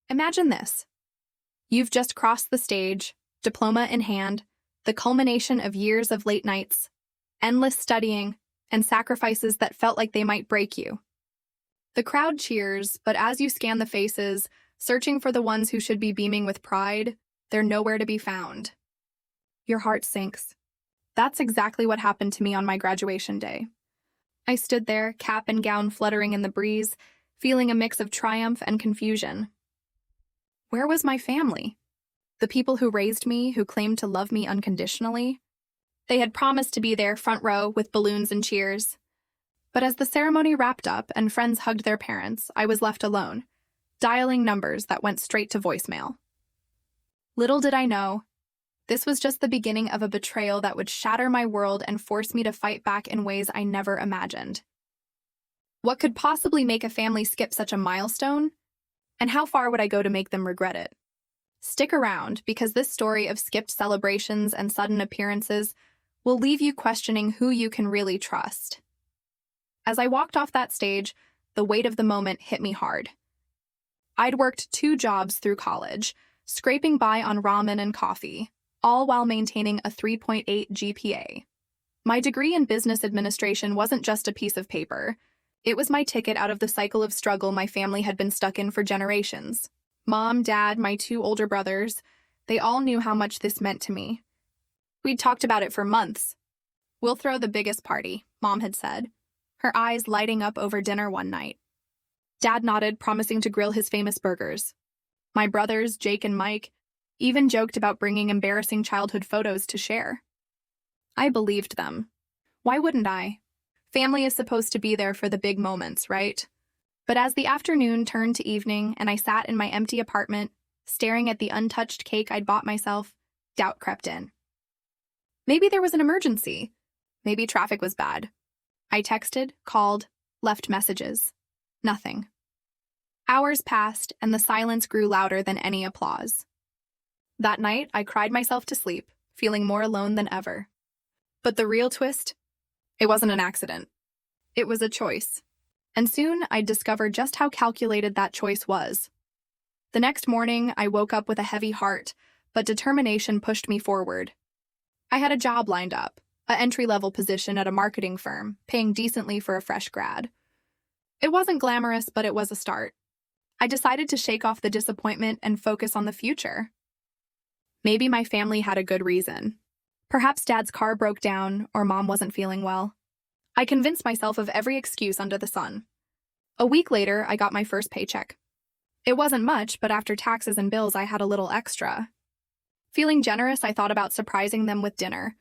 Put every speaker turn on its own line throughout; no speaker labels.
Imagine this. You've just crossed the stage, diploma in hand, the culmination of years of late nights, endless studying, and sacrifices that felt like they might break you. The crowd cheers, but as you scan the faces, searching for the ones who should be beaming with pride, they're nowhere to be found. Your heart sinks. That's exactly what happened to me on my graduation day. I stood there, cap and gown fluttering in the breeze, feeling a mix of triumph and confusion. Where was my family? The people who raised me, who claimed to love me unconditionally? They had promised to be there front row with balloons and cheers. But as the ceremony wrapped up and friends hugged their parents, I was left alone, dialing numbers that went straight to voicemail. Little did I know, this was just the beginning of a betrayal that would shatter my world and force me to fight back in ways I never imagined. What could possibly make a family skip such a milestone? And how far would I go to make them regret it? Stick around, because this story of skipped celebrations and sudden appearances will leave you questioning who you can really trust. As I walked off that stage, the weight of the moment hit me hard. I'd worked 2 jobs through college, scraping by on ramen and coffee, all while maintaining a 3.8 GPA. My degree in business administration wasn't just a piece of paper. It was my ticket out of the cycle of struggle my family had been stuck in for generations. Mom, Dad, my 2 older brothers, they all knew how much this meant to me. We'd talked about it for months. "We'll throw the biggest party," Mom had said, her eyes lighting up over dinner one night. Dad nodded, promising to grill his famous burgers. My brothers, Jake and Mike, even joked about bringing embarrassing childhood photos to share. I believed them. Why wouldn't I? Family is supposed to be there for the big moments, right? But as the afternoon turned to evening and I sat in my empty apartment, staring at the untouched cake I'd bought myself, doubt crept in. Maybe there was an emergency. Maybe traffic was bad. I texted, called, left messages. Nothing. Hours passed, and the silence grew louder than any applause. That night, I cried myself to sleep, feeling more alone than ever. But the real twist? It wasn't an accident. It was a choice. And soon, I'd discover just how calculated that choice was. The next morning, I woke up with a heavy heart, but determination pushed me forward. I had a job lined up, an entry-level position at a marketing firm, paying decently for a fresh grad. It wasn't glamorous, but it was a start. I decided to shake off the disappointment and focus on the future. Maybe my family had a good reason. Perhaps Dad's car broke down, or Mom wasn't feeling well. I convinced myself of every excuse under the sun. A week later, I got my first paycheck. It wasn't much, but after taxes and bills, I had a little extra. Feeling generous, I thought about surprising them with dinner.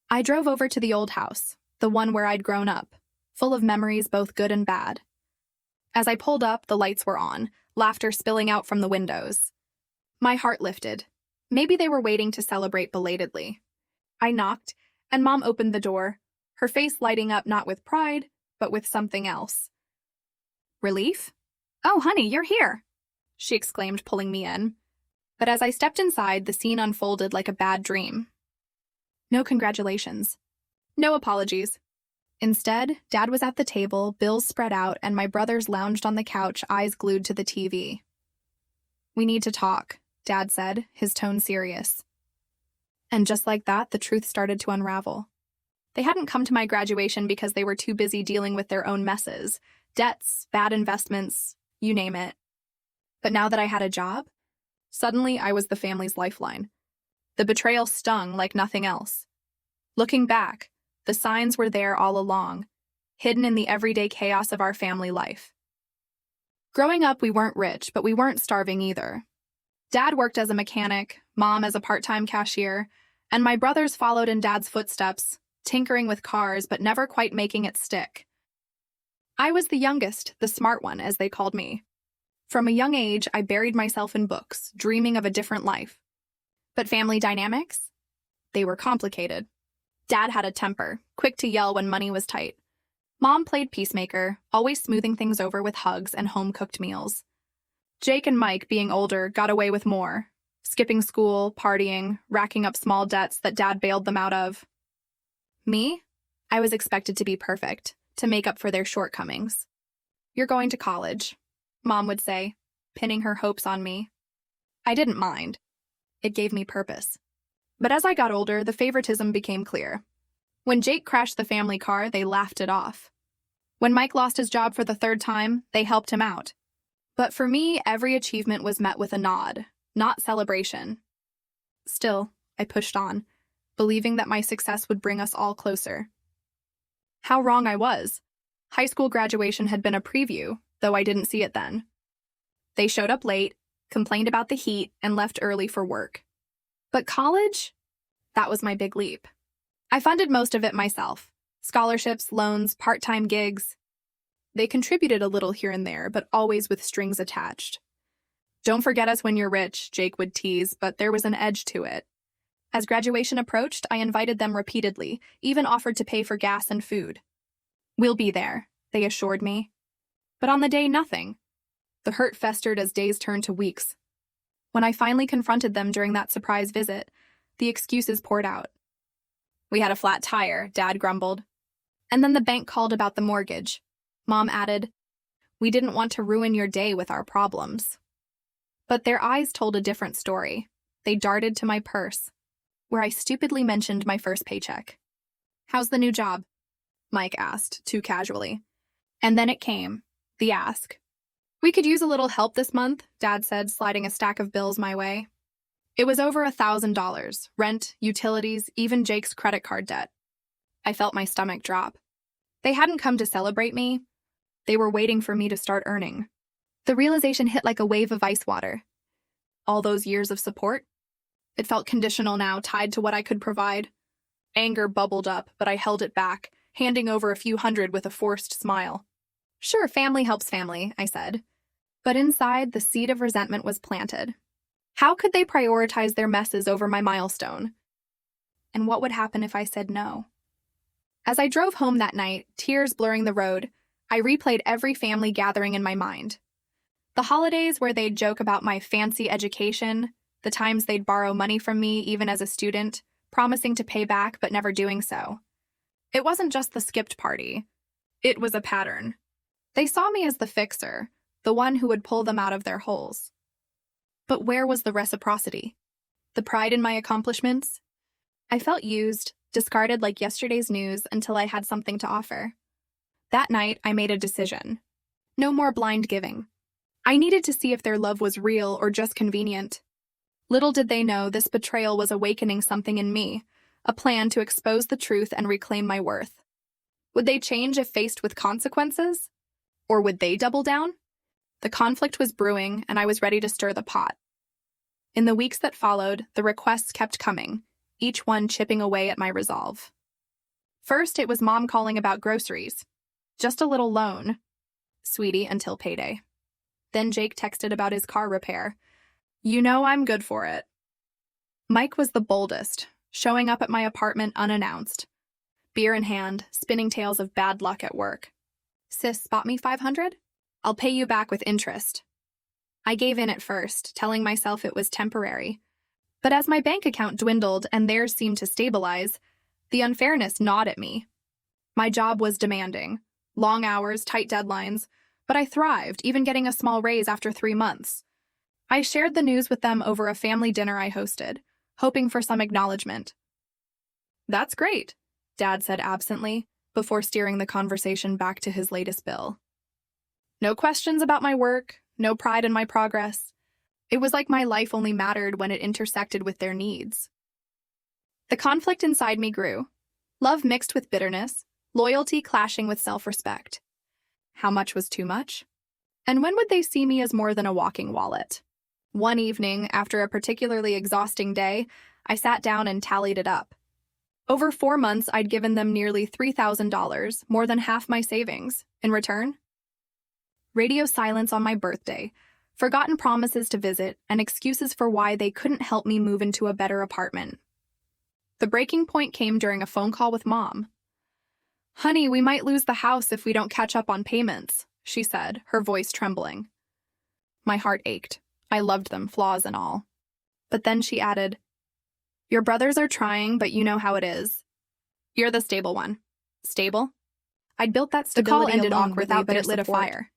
I drove over to the old house, the one where I'd grown up, full of memories both good and bad. As I pulled up, the lights were on, laughter spilling out from the windows. My heart lifted. Maybe they were waiting to celebrate belatedly. I knocked, and Mom opened the door, her face lighting up not with pride, but with something else. Relief? "Oh, honey, you're here," she exclaimed, pulling me in. But as I stepped inside, the scene unfolded like a bad dream. No congratulations. No apologies. Instead, Dad was at the table, bills spread out, and my brothers lounged on the couch, eyes glued to the TV. "We need to talk," Dad said, his tone serious. And just like that, the truth started to unravel. They hadn't come to my graduation because they were too busy dealing with their own messes, debts, bad investments, you name it. But now that I had a job, suddenly I was the family's lifeline. The betrayal stung like nothing else. Looking back, the signs were there all along, hidden in the everyday chaos of our family life. Growing up, we weren't rich, but we weren't starving either. Dad worked as a mechanic, Mom as a part-time cashier, and my brothers followed in Dad's footsteps, tinkering with cars but never quite making it stick. I was the youngest, the smart one, as they called me. From a young age, I buried myself in books, dreaming of a different life. But family dynamics? They were complicated. Dad had a temper, quick to yell when money was tight. Mom played peacemaker, always smoothing things over with hugs and home-cooked meals. Jake and Mike, being older, got away with more, skipping school, partying, racking up small debts that Dad bailed them out of. Me? I was expected to be perfect, to make up for their shortcomings. "You're going to college," Mom would say, pinning her hopes on me. I didn't mind. It gave me purpose. But as I got older, the favoritism became clear. When Jake crashed the family car, they laughed it off. When Mike lost his job for the third time, they helped him out. But for me, every achievement was met with a nod, not celebration. Still, I pushed on, believing that my success would bring us all closer. How wrong I was. High school graduation had been a preview, though I didn't see it then. They showed up late, complained about the heat, and left early for work. But college? That was my big leap. I funded most of it myself. Scholarships, loans, part-time gigs. They contributed a little here and there, but always with strings attached. Don't forget us when you're rich, Jake would tease, but there was an edge to it. As graduation approached, I invited them repeatedly, even offered to pay for gas and food. We'll be there, they assured me. But on the day, nothing. The hurt festered as days turned to weeks. When I finally confronted them during that surprise visit, the excuses poured out. We had a flat tire, Dad grumbled. And then the bank called about the mortgage. Mom added, we didn't want to ruin your day with our problems. But their eyes told a different story. They darted to my purse, where I stupidly mentioned my first paycheck. How's the new job? Mike asked, too casually. And then it came, the ask. We could use a little help this month, Dad said, sliding a stack of bills my way. It was over $1,000, rent, utilities, even Jake's credit card debt. I felt my stomach drop. They hadn't come to celebrate me. They were waiting for me to start earning. The realization hit like a wave of ice water. All those years of support? It felt conditional now, tied to what I could provide. Anger bubbled up, but I held it back, handing over a few hundred with a forced smile. Sure, family helps family, I said. But inside, the seed of resentment was planted. How could they prioritize their messes over my milestone? And what would happen if I said no? As I drove home that night, tears blurring the road, I replayed every family gathering in my mind. The holidays where they'd joke about my fancy education, the times they'd borrow money from me even as a student, promising to pay back but never doing so. It wasn't just the skipped party. It was a pattern. They saw me as the fixer, the one who would pull them out of their holes. But where was the reciprocity? The pride in my accomplishments? I felt used, discarded like yesterday's news until I had something to offer. That night, I made a decision. No more blind giving. I needed to see if their love was real or just convenient. Little did they know this betrayal was awakening something in me, a plan to expose the truth and reclaim my worth. Would they change if faced with consequences? Or would they double down? The conflict was brewing, and I was ready to stir the pot. In the weeks that followed, the requests kept coming, each one chipping away at my resolve. First, it was Mom calling about groceries. Just a little loan. Sweetie, until payday. Then Jake texted about his car repair. You know I'm good for it. Mike was the boldest, showing up at my apartment unannounced. Beer in hand, spinning tales of bad luck at work. Sis, spot me $500? I'll pay you back with interest. I gave in at first, telling myself it was temporary. But as my bank account dwindled and theirs seemed to stabilize, the unfairness gnawed at me. My job was demanding. Long hours, tight deadlines, but I thrived, even getting a small raise after 3 months. I shared the news with them over a family dinner I hosted, hoping for some acknowledgement. That's great, Dad said absently, before steering the conversation back to his latest bill. No questions about my work, no pride in my progress. It was like my life only mattered when it intersected with their needs. The conflict inside me grew. Love mixed with bitterness, loyalty clashing with self-respect. How much was too much? And when would they see me as more than a walking wallet? One evening, after a particularly exhausting day, I sat down and tallied it up. Over 4 months, I'd given them nearly $3,000, more than half my savings. In return, radio silence on my birthday, forgotten promises to visit, and excuses for why they couldn't help me move into a better apartment. The breaking point came during a phone call with Mom. Honey, we might lose the house if we don't catch up on payments, she said, her voice trembling. My heart ached. I loved them, flaws and all. But then she added, Your brothers are trying, but you know how it is. You're the stable one. Stable? I'd built that stability alone without, but it lit a fire.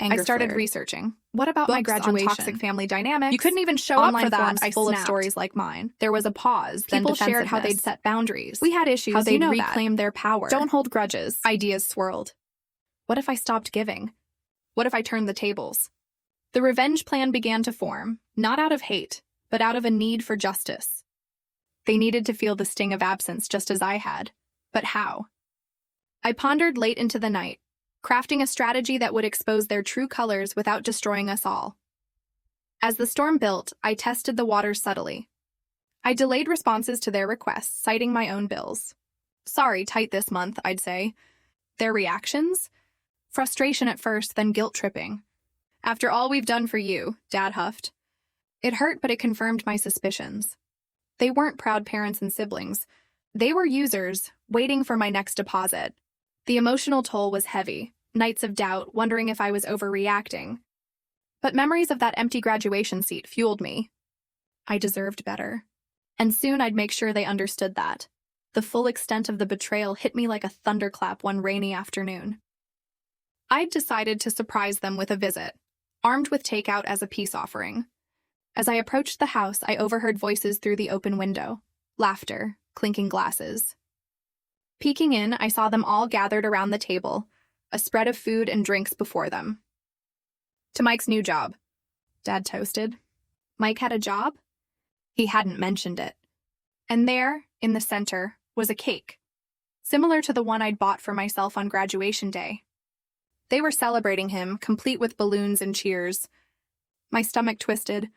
I started
flared.
researching. What about
Books
my
on
graduation?
Toxic family dynamics.
You couldn't even show up
Online
for that.
forums
I
full of
snapped.
stories like mine.
There was a pause.
People
Then
shared how they'd
defensiveness.
set boundaries.
We had issues.
How they'd
you know
reclaim their power.
Don't hold grudges.
Ideas swirled.
What if I stopped giving? What if I turned the tables? The revenge plan began to form, not out of hate, but out of a need for justice. They needed to feel the sting of absence just as I had. But how? I pondered late into the night, crafting a strategy that would expose their true colors without destroying us all. As the storm built, I tested the waters subtly. I delayed responses to their requests, citing my own bills. Sorry, tight this month, I'd say. Their reactions? Frustration at first, then guilt-tripping. After all we've done for you, Dad huffed. It hurt, but it confirmed my suspicions. They weren't proud parents and siblings. They were users, waiting for my next deposit. The emotional toll was heavy, nights of doubt, wondering if I was overreacting. But memories of that empty graduation seat fueled me. I deserved better. And soon I'd make sure they understood that. The full extent of the betrayal hit me like a thunderclap one rainy afternoon. I'd decided to surprise them with a visit, armed with takeout as a peace offering. As I approached the house, I overheard voices through the open window, laughter, clinking glasses. Peeking in, I saw them all gathered around the table, a spread of food and drinks before them. To Mike's new job, Dad toasted. Mike had a job? He hadn't mentioned it. And there, in the center, was a cake, similar to the one I'd bought for myself on graduation day. They were celebrating him, complete with balloons and cheers. My stomach twisted.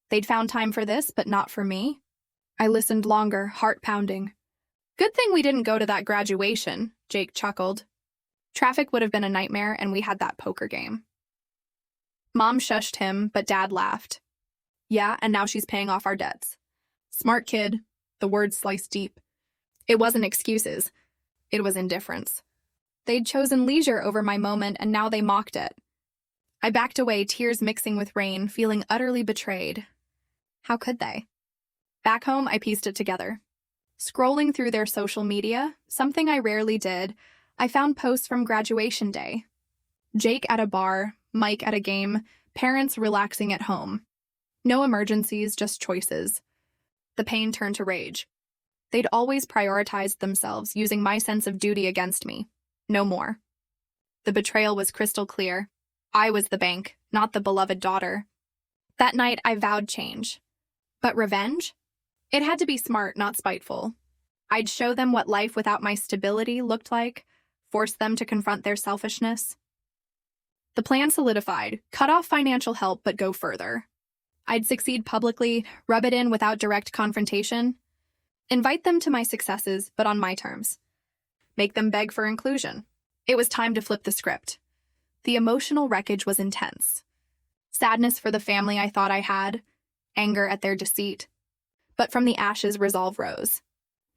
They'd found time for this, but not for me. I listened longer, heart pounding. Good thing we didn't go to that graduation, Jake chuckled. Traffic would have been a nightmare, and we had that poker game. Mom shushed him, but Dad laughed. Yeah, and now she's paying off our debts. Smart kid. The words sliced deep. It wasn't excuses. It was indifference. They'd chosen leisure over my moment, and now they mocked it. I backed away, tears mixing with rain, feeling utterly betrayed. How could they? Back home, I pieced it together. Scrolling through their social media, something I rarely did, I found posts from graduation day. Jake at a bar, Mike at a game, parents relaxing at home. No emergencies, just choices. The pain turned to rage. They'd always prioritized themselves, using my sense of duty against me. No more. The betrayal was crystal clear. I was the bank, not the beloved daughter. That night, I vowed change. But revenge? It had to be smart, not spiteful. I'd show them what life without my stability looked like, force them to confront their selfishness. The plan solidified, cut off financial help but go further. I'd succeed publicly, rub it in without direct confrontation. Invite them to my successes, but on my terms. Make them beg for inclusion. It was time to flip the script. The emotional wreckage was intense. Sadness for the family I thought I had, anger at their deceit. But from the ashes, resolve rose.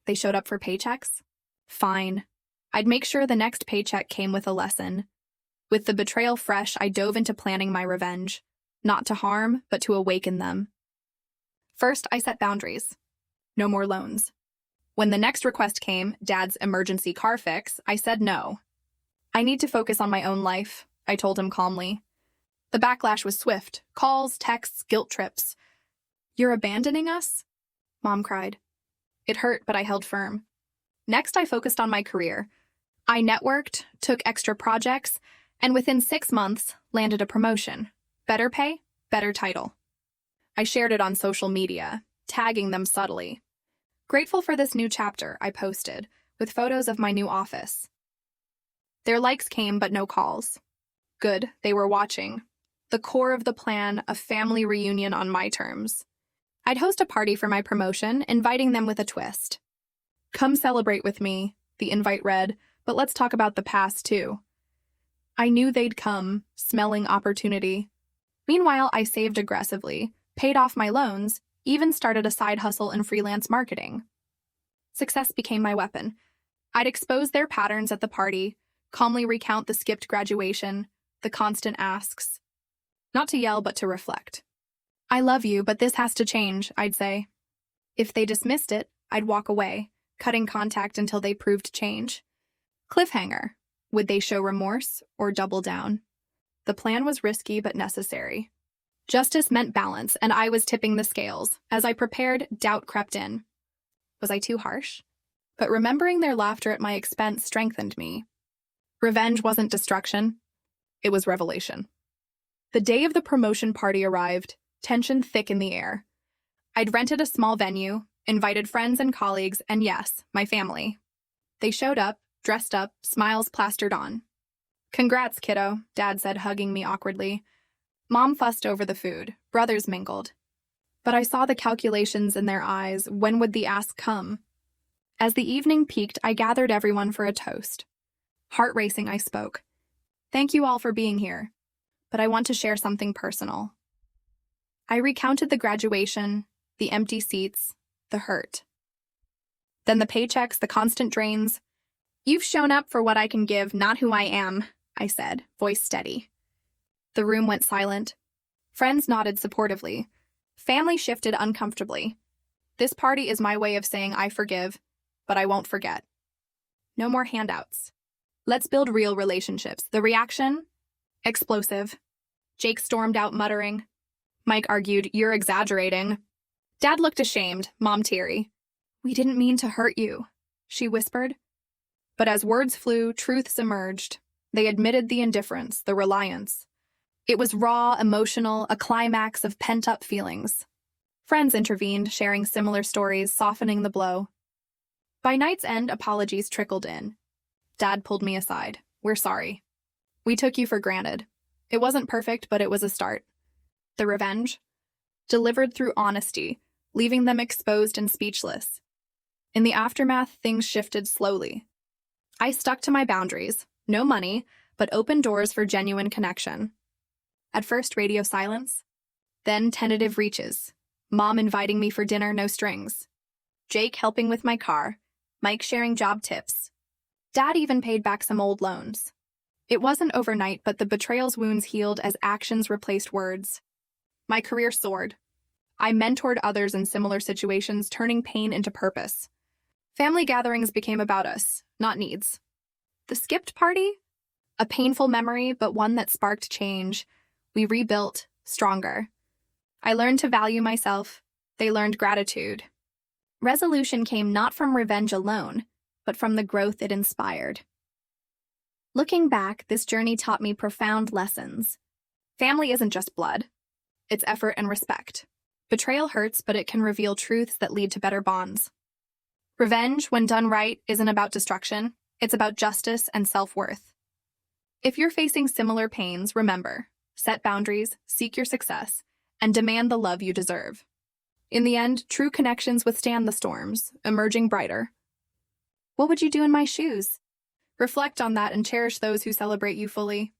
They showed up for paychecks? Fine. I'd make sure the next paycheck came with a lesson. With the betrayal fresh, I dove into planning my revenge. Not to harm, but to awaken them. First, I set boundaries. No more loans. When the next request came, Dad's emergency car fix, I said no. I need to focus on my own life, I told him calmly. The backlash was swift. Calls, texts, guilt trips. You're abandoning us? Mom cried. It hurt, but I held firm. Next, I focused on my career. I networked, took extra projects, and within 6 months, landed a promotion. Better pay, better title. I shared it on social media, tagging them subtly. Grateful for this new chapter, I posted, with photos of my new office. Their likes came, but no calls. Good, they were watching. The core of the plan, a family reunion on my terms. I'd host a party for my promotion, inviting them with a twist. Come celebrate with me, the invite read, but let's talk about the past too. I knew they'd come, smelling opportunity. Meanwhile, I saved aggressively, paid off my loans, even started a side hustle in freelance marketing. Success became my weapon. I'd expose their patterns at the party, calmly recount the skipped graduation, the constant asks. Not to yell, but to reflect. I love you, but this has to change, I'd say. If they dismissed it, I'd walk away, cutting contact until they proved change. Cliffhanger. Would they show remorse or double down? The plan was risky but necessary. Justice meant balance, and I was tipping the scales. As I prepared, doubt crept in. Was I too harsh? But remembering their laughter at my expense strengthened me. Revenge wasn't destruction. It was revelation. The day of the promotion party arrived, tension thick in the air. I'd rented a small venue, invited friends and colleagues, and yes, my family. They showed up, dressed up, smiles plastered on. "Congrats, kiddo," Dad said, hugging me awkwardly. Mom fussed over the food. Brothers mingled. But I saw the calculations in their eyes. When would the ask come? As the evening peaked, I gathered everyone for a toast. Heart racing, I spoke. "Thank you all for being here, but I want to share something personal." I recounted the graduation, the empty seats, the hurt. Then the paychecks, the constant drains. "You've shown up for what I can give, not who I am," I said, voice steady. The room went silent. Friends nodded supportively. Family shifted uncomfortably. This party is my way of saying I forgive, but I won't forget. No more handouts. Let's build real relationships. The reaction? Explosive. Jake stormed out muttering. Mike argued, "You're exaggerating." Dad looked ashamed, Mom teary. "We didn't mean to hurt you," she whispered. But as words flew, truths emerged. They admitted the indifference, the reliance. It was raw, emotional, a climax of pent-up feelings. Friends intervened, sharing similar stories, softening the blow. By night's end, apologies trickled in. Dad pulled me aside. "We're sorry. We took you for granted. It wasn't perfect, but it was a start." The revenge? Delivered through honesty, leaving them exposed and speechless. In the aftermath, things shifted slowly. I stuck to my boundaries. No money, but open doors for genuine connection. At first, radio silence. Then tentative reaches. Mom inviting me for dinner, no strings. Jake helping with my car. Mike sharing job tips. Dad even paid back some old loans. It wasn't overnight, but the betrayal's wounds healed as actions replaced words. My career soared. I mentored others in similar situations, turning pain into purpose. Family gatherings became about us, not needs. The skipped party? A painful memory, but one that sparked change. We rebuilt, stronger. I learned to value myself. They learned gratitude. Resolution came not from revenge alone, but from the growth it inspired. Looking back, this journey taught me profound lessons. Family isn't just blood. It's effort and respect. Betrayal hurts, but it can reveal truths that lead to better bonds. Revenge, when done right, isn't about destruction. It's about justice and self-worth. If you're facing similar pains, remember, set boundaries, seek your success, and demand the love you deserve. In the end, true connections withstand the storms, emerging brighter. What would you do in my shoes? Reflect on that and cherish those who celebrate you fully.